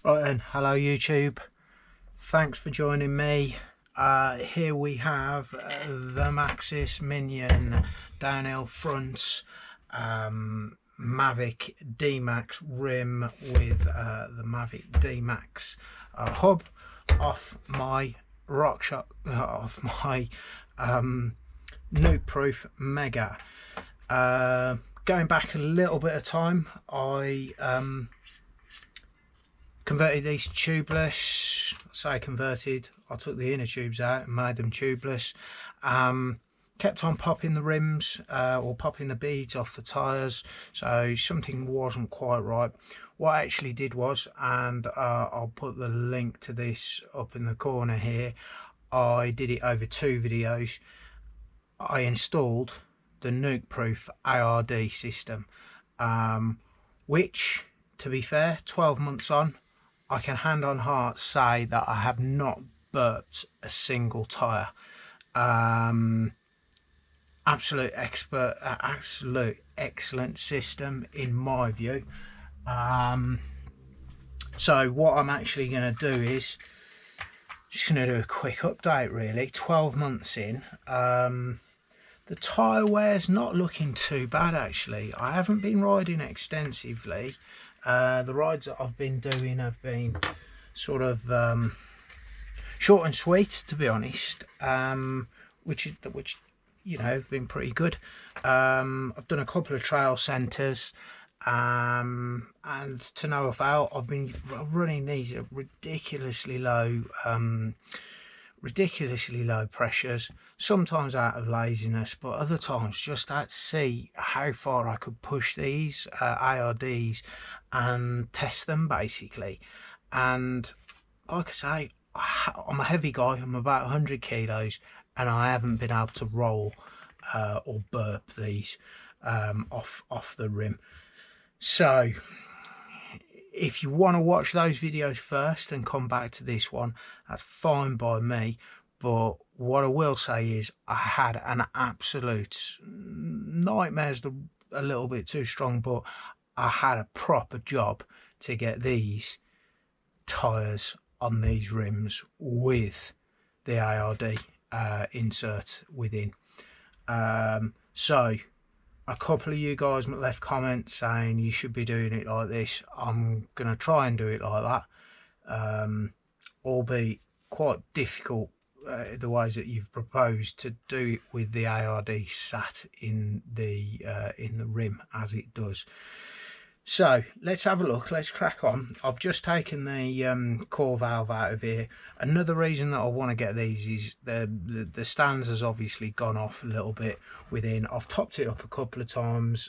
Right then, hello YouTube, thanks for joining me. Here we have the Maxxis Minion downhill front Mavic D-Max rim with the Mavic D-Max hub off my Nukeproof Mega. Going back a little bit of time, I converted these tubeless. I converted, I took the inner tubes out and made them tubeless. Kept on popping the rims or popping the beads off the tyres, so something wasn't quite right. What I actually did was, and I'll put the link to this up in the corner here, I did it over 2 videos. I installed the Nukeproof ARD system, which, to be fair, 12 months on, I can hand on heart say that I have not burped a single tyre. Absolute excellent system in my view. So what I'm actually going to do is just going to do a quick update really. 12 months in, the tyre wear's not looking too bad actually. I haven't been riding extensively. The rides that I've been doing have been sort of short and sweet, to be honest, which you know have been pretty good. I've done a couple of trail centres, and to no avail. I've been running these at ridiculously low pressures, sometimes out of laziness, but other times just to see how far I could push these ARDs and test them basically. And like I say, I'm a heavy guy, I'm about 100 kilos, and I haven't been able to roll or burp these off the rim. So if you want to watch those videos first and come back to this one, that's fine by me. But what I will say is I had an absolute nightmare's a little bit too strong, but I had a proper job to get these tyres on these rims with the ARD insert within. So a couple of you guys left comments saying you should be doing it like this. I'm going to try and do it like that, albeit quite difficult the ways that you've proposed to do it with the ARD sat in the rim as it does. So let's have a look, let's crack on. I've just taken the core valve out of here. Another reason that I want to get these is the stands has obviously gone off a little bit within. I've topped it up a couple of times.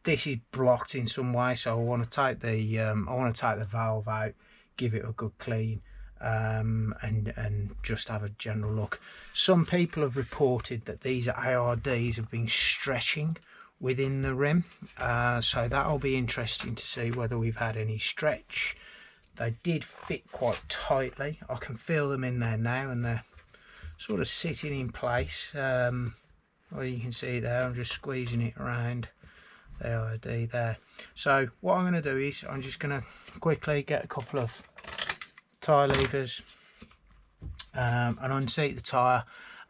This is blocked in some way, so I want to take the valve out, give it a good clean, and just have a general look. Some people have reported that these ARDs have been stretching within the rim, so that'll be interesting to see whether we've had any stretch. They did fit quite tightly. I can feel them in there now, and they're sort of sitting in place. Well, you can see there, I'm just squeezing it around the ARD there. So what I'm going to do is I'm just going to quickly get a couple of tyre levers and unseat the tyre.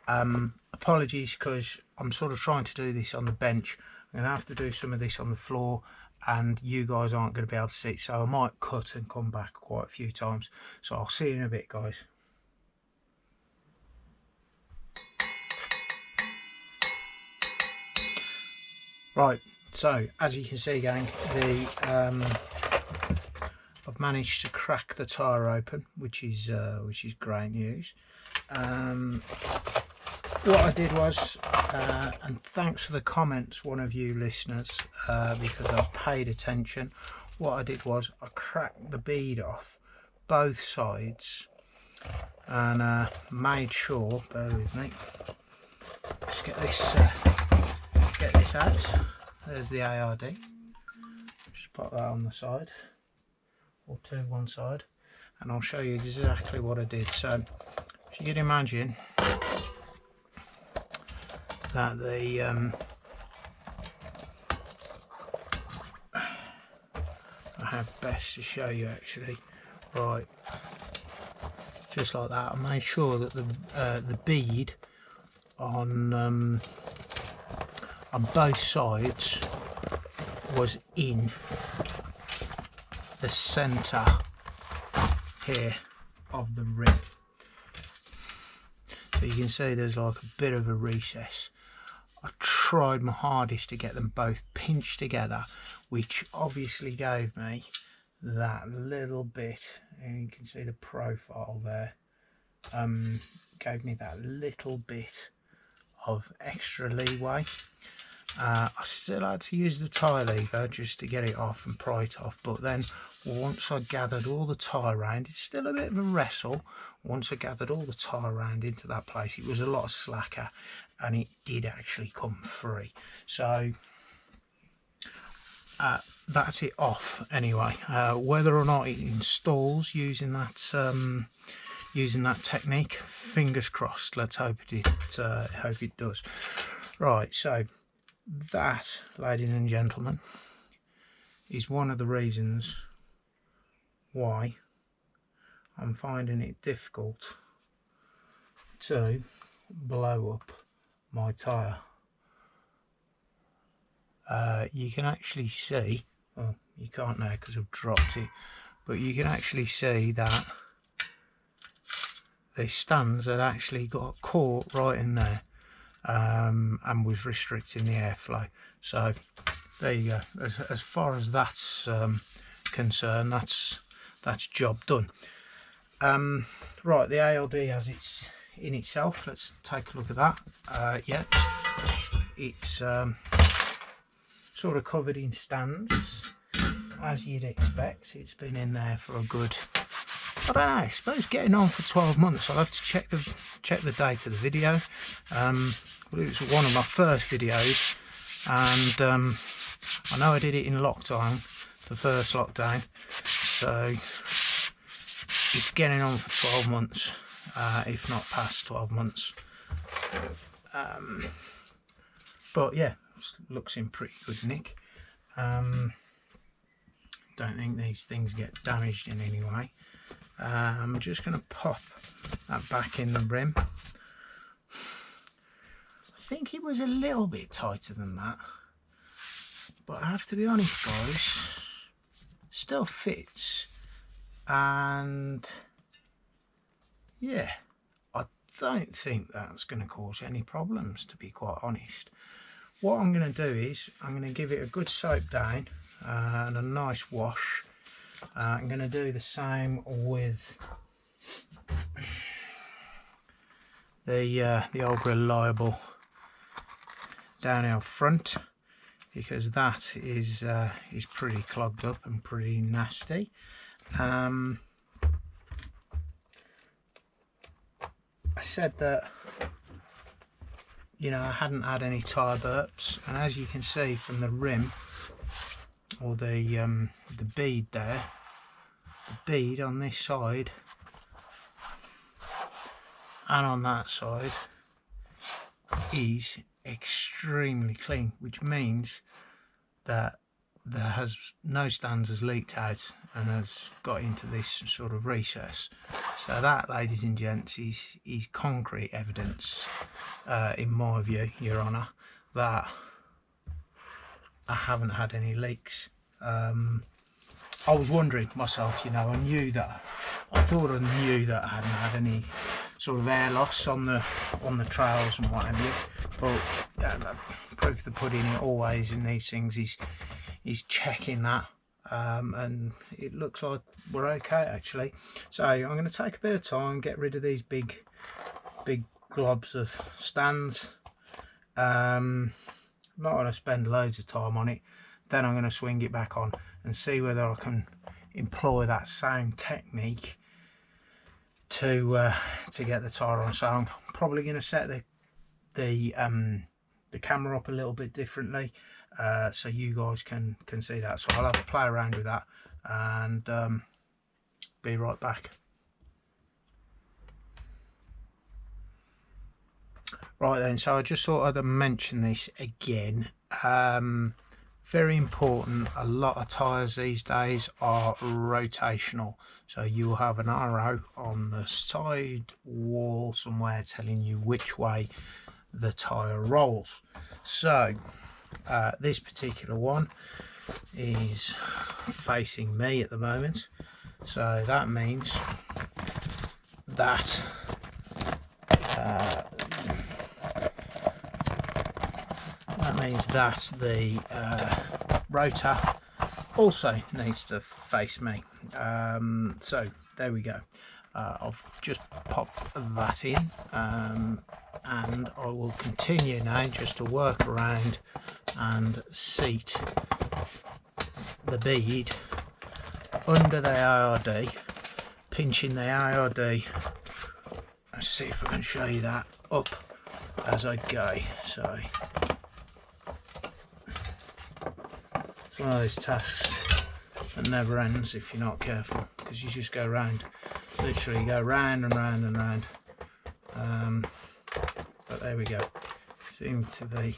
Apologies, because I'm sort of trying to do this on the bench. I'm going to have to do some of this on the floor, and you guys aren't going to be able to see, so I might cut and come back quite a few times. So I'll see you in a bit, guys. Right, so as you can see, gang, I've managed to crack the tyre open, which is great news. What I did was, and thanks for the comments, one of you listeners, because I paid attention. What I did was I cracked the bead off both sides and made sure, bear with me, let's get this out. There's the ARD, just put that on the side, or to one side, and I'll show you exactly what I did. So if you can imagine that I how best to show you actually. Right, just like that. I made sure that the bead on both sides was in the centre here of the rim. So you can see there's like a bit of a recess. I tried my hardest to get them both pinched together, which obviously gave me that little bit, and you can see the profile there, gave me that little bit of extra leeway. I still had to use the tyre lever just to get it off and pry it off, but then once I gathered all the tyre round, it's still a bit of a wrestle. Once I gathered all the tyre round into that place, it was a lot slacker and it did actually come free. So that's it off anyway. Whether or not it installs using that technique, fingers crossed. Let's hope it does. Right, so that, ladies and gentlemen, is one of the reasons why I'm finding it difficult to blow up my tyre. You can actually see, well, you can't now because I've dropped it, but you can actually see that the stands had actually got caught right in there, and was restricting the airflow. So there you go. As far as that's concerned, that's job done. Right, the ARD has its in itself. Let's take a look at that. Yeah, it's sort of covered in stands, as you'd expect. It's been in there for a good, I don't know, I suppose getting on for 12 months. I'll have to check the date of the video. But it was one of my first videos, and I know I did it in lockdown, the first lockdown, so it's getting on for 12 months, if not past 12 months. But yeah, looks in pretty good nick. Don't think these things get damaged in any way. I'm just going to pop that back in the rim. I think it was a little bit tighter than that, but I have to be honest guys, still fits, and yeah, I don't think that's going to cause any problems, to be quite honest. What I'm going to do is I'm going to give it a good soap down and a nice wash. I'm going to do the same with the old reliable downhill front, because that is pretty clogged up and pretty nasty. I said that, you know, I hadn't had any tyre burps, and as you can see from the rim, or the bead there, the bead on this side and on that side is extremely clean, which means that no stands has leaked out and has got into this sort of recess. So that, ladies and gents, is concrete evidence, in my view, Your Honour, that I haven't had any leaks. I was wondering myself, you know, I thought I knew that I hadn't had any sort of air loss on the trails and what have you, but proof of the pudding always in these things is checking that, and it looks like we're okay actually. So I'm going to take a bit of time, get rid of these big globs of stands. I'm not going to spend loads of time on it. Then I'm going to swing it back on and see whether I can employ that same technique to get the tyre on. So I'm probably going to set the camera up a little bit differently, so you guys can see that. So I'll have a play around with that and be right back. Right then, so I just thought I'd mention this again. very important, a lot of tyres these days are rotational, so you'll have an arrow on the side wall somewhere telling you which way the tyre rolls. So this particular one is facing me at the moment, so that means that the rotor also needs to face me. So there we go. I've just popped that in, and I will continue now just to work around and seat the bead under the ARD, pinching the ARD. Let's see if I can show you that up as I go. So it's one of those tasks that never ends if you're not careful, because you just go round, literally go round and round and round. But there we go, seem to be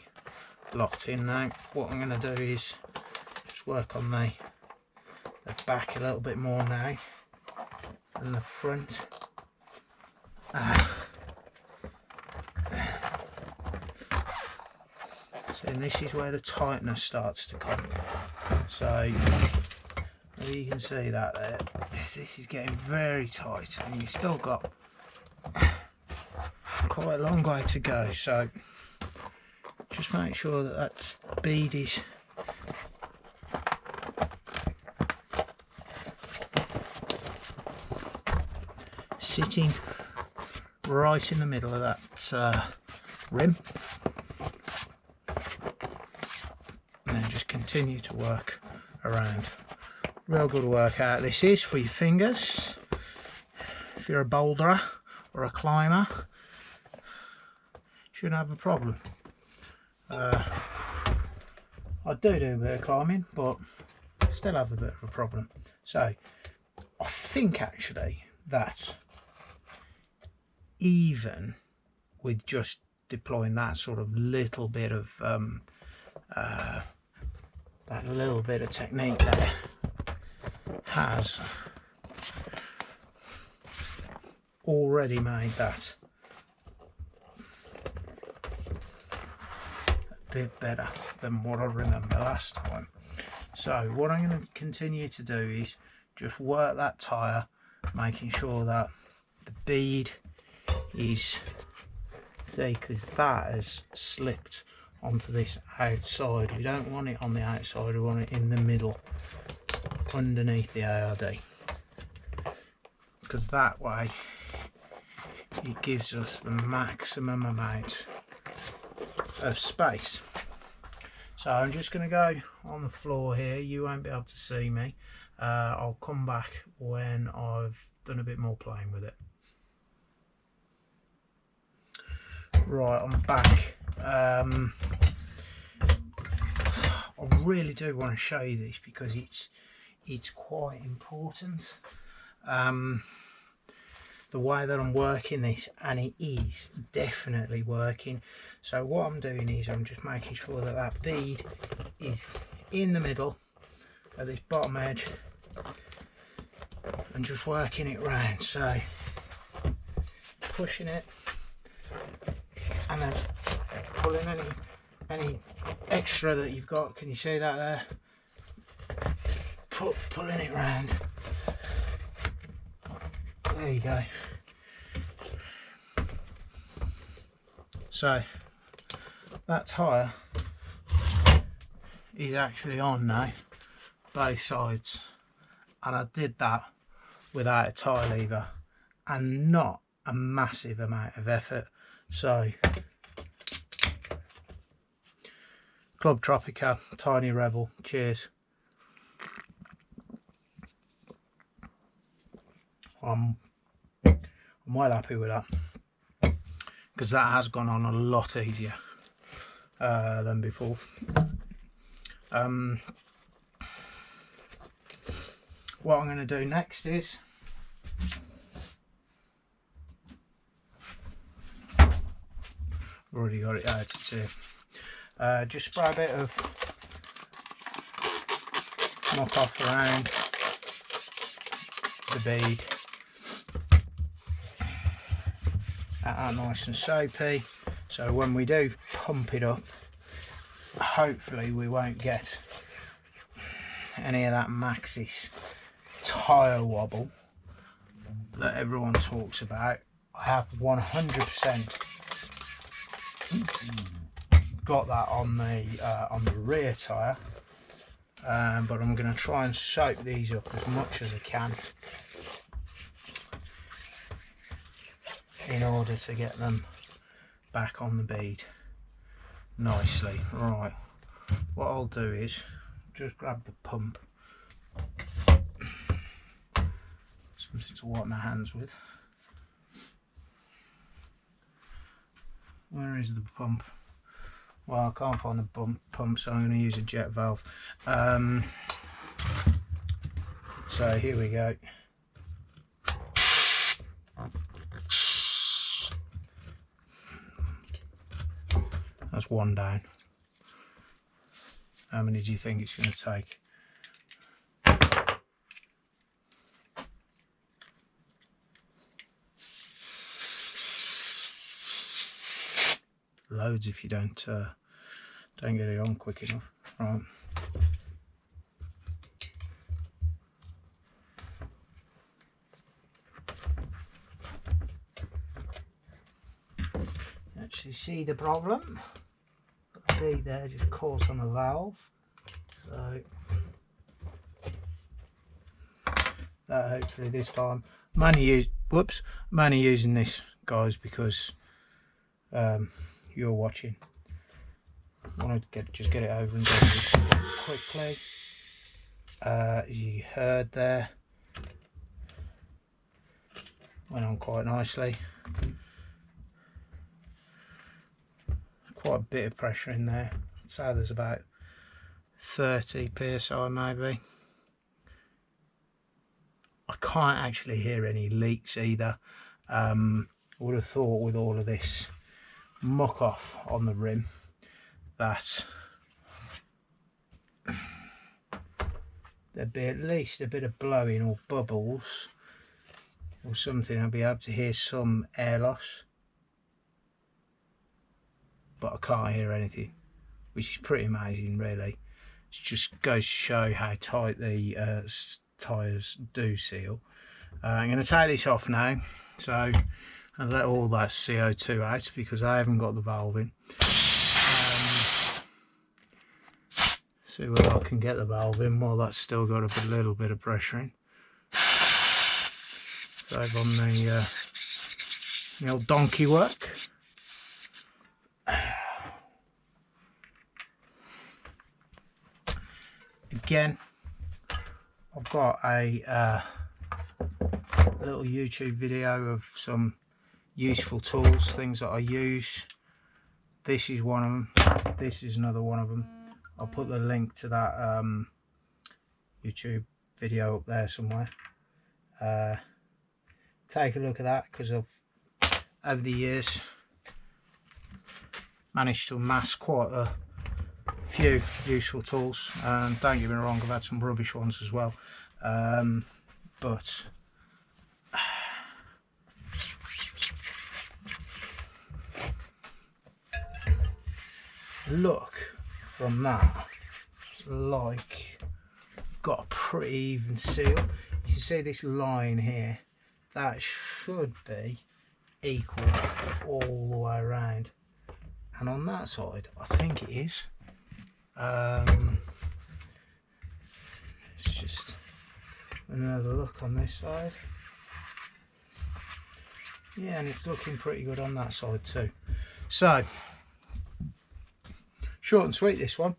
locked in now. What I'm going to do is just work on the back a little bit more now than the front. So this is where the tightness starts to come. So maybe you can see that there. This is getting very tight, and you've still got quite a long way to go. So just make sure that that bead is sitting right in the middle of that rim, and then just continue to work around. Real good workout this is for your fingers. If you're a boulderer or a climber, shouldn't have a problem. I do a bit of climbing, but still have a bit of a problem. So I think actually that even with just deploying that sort of little bit of technique there has already made that a bit better than what I remember last time. So what I'm going to continue to do is just work that tyre, making sure that the bead is, see, because that has slipped onto this outside. We don't want it on the outside, we want it in the middle underneath the ARD, because that way it gives us the maximum amount of space. So I'm just going to go on the floor here. You won't be able to see me. I'll come back when I've done a bit more playing with it. Right, I'm back. I really do want to show you this because it's quite important, the way that I'm working this, and it is definitely working. So what I'm doing is I'm just making sure that that bead is in the middle of this bottom edge and just working it round. So pushing it and then pulling any extra that you've got. Can you see that there? Pulling it round. There you go. So that tyre is actually on now, both sides, and I did that without a tyre lever and not a massive amount of effort. So Club Tropica, Tiny Rebel, cheers. I'm well happy with that, because that has gone on a lot easier than before. What I'm going to do next is already got it out to just spray a bit of muck off around the bead. That nice and soapy, so when we do pump it up, hopefully we won't get any of that Maxis tyre wobble that everyone talks about. I have 100% got that on the rear tyre, but I'm going to try and soap these up as much as I can in order to get them back on the bead nicely. Right, what I'll do is just grab the pump, something to wipe my hands with. Where is the pump? Well, I can't find the pump, so I'm going to use a jet valve. So here we go. That's one down. How many do you think it's going to take? Loads if you don't get it on quick enough. Right. Actually see the problem. Got the bead there just caught on the valve. So that hopefully this time. I'm only using this, guys, because you're watching. I want to just get it over and done with quickly. As you heard there, went on quite nicely. Quite a bit of pressure in there. I'd say there's about 30 psi maybe. I can't actually hear any leaks either. I would have thought with all of this muck off on the rim that there'd be at least a bit of blowing or bubbles or something. I'll be able to hear some air loss, but I can't hear anything, which is pretty amazing really. It just goes to show how tight the tyres do seal. I'm going to take this off now, so I'll let all that CO2 out because I haven't got the valve in. See whether I can get the valve in while that's still got a little bit of pressure in. Save on the old donkey work. Again, I've got a little YouTube video of some useful tools, things that I use. This is one of them. This is another one of them. I'll put the link to that YouTube video up there somewhere. Take a look at that, because I've over the years managed to amass quite a few useful tools, and don't get me wrong, I've had some rubbish ones as well, but look from that like I've got a pretty even seal. You can see this line here, that should be equal all the way around, and on that side I think it is. It's just another look on this side. Yeah, and it's looking pretty good on that side too. So short and sweet this one.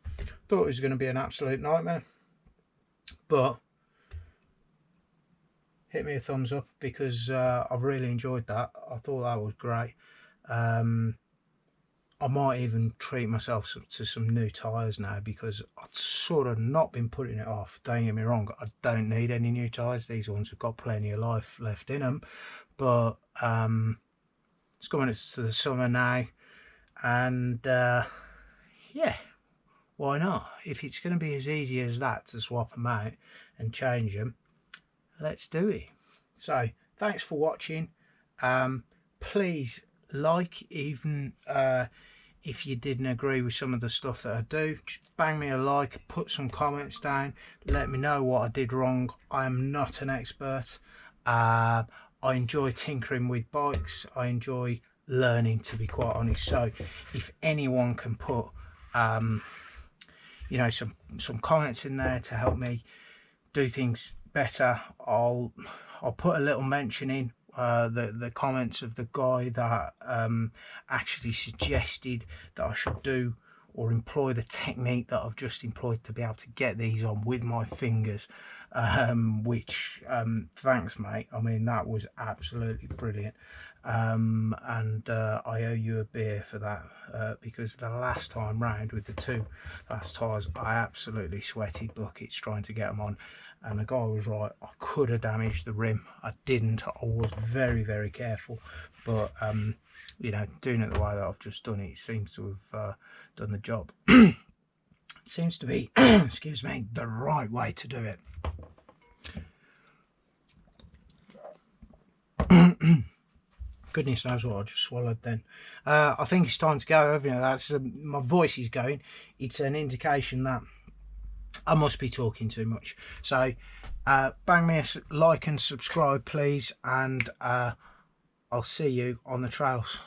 Thought it was going to be an absolute nightmare, but hit me a thumbs up because I've really enjoyed that. I thought that was great. I might even treat myself to some new tyres now, because I've sort of not been putting it off. Don't get me wrong, I don't need any new tyres. These ones have got plenty of life left in them, but it's coming to the summer now, and yeah, why not? If it's going to be as easy as that to swap them out and change them, let's do it. So thanks for watching. Please like, even if you didn't agree with some of the stuff that I do, just bang me a like, put some comments down, let me know what I did wrong. I am not an expert. I enjoy tinkering with bikes. I enjoy learning, to be quite honest. So if anyone can put you know, some comments in there to help me do things better, I'll put a little mention in the comments of the guy that actually suggested that I should do or employ the technique that I've just employed to be able to get these on with my fingers, which thanks mate, I mean that was absolutely brilliant. And I owe you a beer for that, because the last time round with the two last tyres I absolutely sweated buckets trying to get them on, and the guy was right. I could have damaged the rim. I didn't. I was very, very careful, but you know, doing it the way that I've just done it seems to have done the job. It seems to be excuse me, the right way to do it. Goodness knows what I just swallowed then. I think it's time to go. You know, that's my voice is going. It's an indication that I must be talking too much. So bang me a like and subscribe please, and I'll see you on the trails.